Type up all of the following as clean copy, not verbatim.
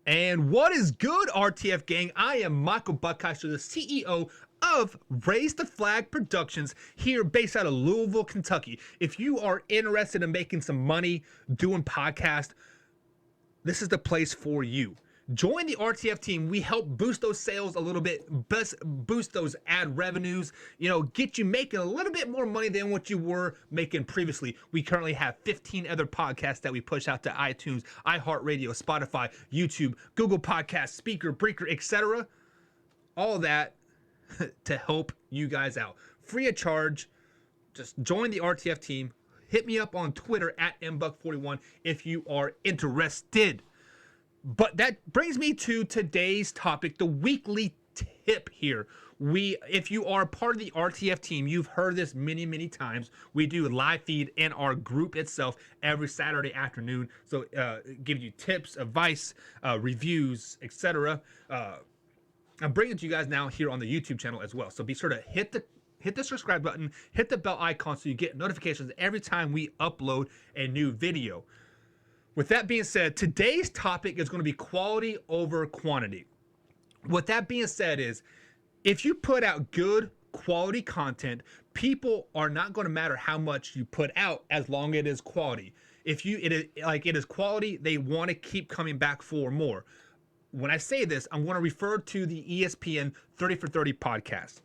And what is good, RTF gang? I am Michael Buckeister, the CEO of Raise the Flag Productions, here based out of Louisville, Kentucky. If you are interested in making some money doing podcasts, this is the place for you. Join the RTF team. We help boost those sales a little bit, boost those ad revenues, get you making a little bit more money than what you were making previously. We currently have 15 other podcasts that we push out to iTunes, iHeartRadio, Spotify, YouTube, Google Podcasts, Speaker, Breaker, etc. All that to help you guys out. Free of charge. Just join the RTF team. Hit me up on Twitter at mbuck41 if you are interested. But that brings me to today's topic, the weekly tip here. If you are part of the RTF team, you've heard this many times. We do a live feed in our group itself every Saturday afternoon. So give you tips, advice, reviews, etc. I'm bringing it to you guys now here on the YouTube channel as well. So be sure to hit the subscribe button, hit the bell icon so you get notifications every time we upload a new video. With that being said, today's topic is going to be quality over quantity. What that being said is, if you put out good quality content, people are not going to matter how much you put out as long as it is quality. If it is quality, they want to keep coming back for more. When I say this, I'm going to refer to the ESPN 30 for 30 podcast.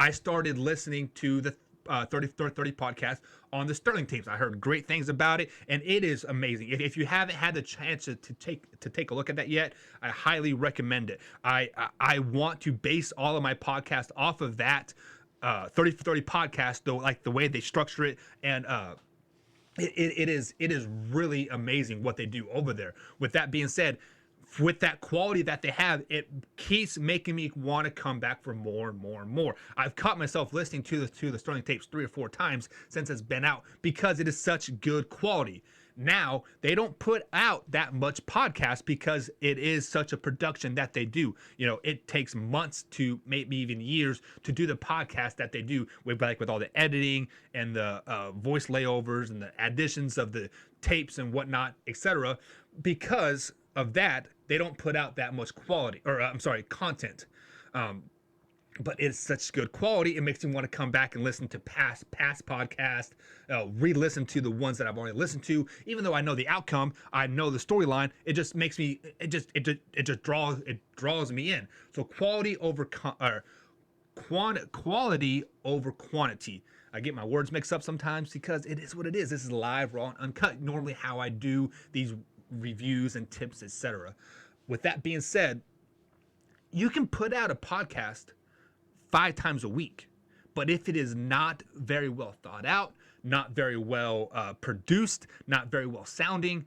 I started listening to the 30 for 30 podcast on the Sterling tapes. I heard great things about it, and it is amazing. If you haven't had the chance to take a look at that yet, I highly recommend it. I want to base all of my podcast off of that 30 for 30 podcast, though, like the way they structure it, and it is really amazing what they do over there. With that being said, with that quality that they have, it keeps making me want to come back for more and more and more. I've caught myself listening to the Sterling tapes 3 or 4 times since it's been out because it is such good quality. Now, they don't put out that much podcast because it is such a production that they do. It takes months to maybe even years to do the podcast that they do with all the editing and the voice layovers and the additions of the tapes and whatnot, etc. Because of that, they don't put out that much content. But it's such good quality, it makes me want to come back and listen to past podcasts, re-listen to the ones that I've already listened to. Even though I know the outcome, I know the storyline, it just makes me, it just draws me in. So quality over quality over quantity. I get my words mixed up sometimes because it is what it is. This is live, raw, and uncut. Normally how I do these reviews and tips, etc. With that being said, you can put out a podcast 5 times a week, but if it is not very well thought out, not very well produced, not very well sounding,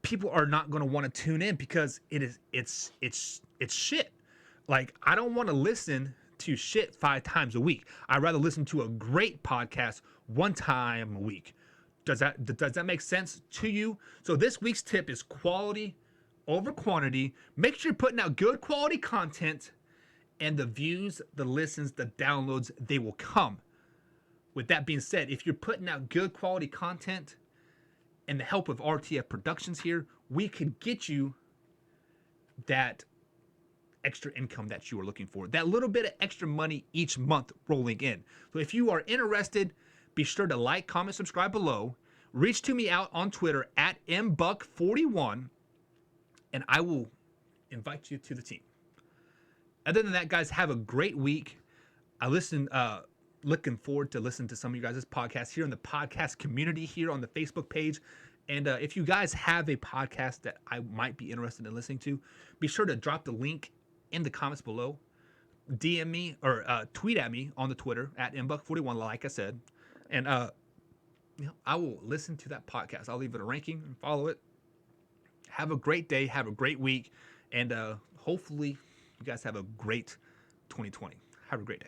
people are not going to want to tune in because it's shit. Like, I don't want to listen to shit 5 times a week. I'd rather listen to a great podcast 1 time a week. Does that make sense to you? So this week's tip is quality over quantity. Make sure you're putting out good quality content, and the views, the listens, the downloads, they will come. With that being said, if you're putting out good quality content and the help of RTF Productions here, we can get you that extra income that you are looking for, that little bit of extra money each month rolling in. So if you are interested, be sure to like, comment, subscribe below. Reach to me out on Twitter at mbuck41, and I will invite you to the team. Other than that, guys, have a great week. Looking forward to listening to some of you guys' podcasts here in the podcast community here on the Facebook page. And if you guys have a podcast that I might be interested in listening to, be sure to drop the link in the comments below. DM me or tweet at me on the Twitter at mbuck41, like I said. And I will listen to that podcast. I'll leave it a ranking and follow it. Have a great day. Have a great week. And hopefully you guys have a great 2020. Have a great day.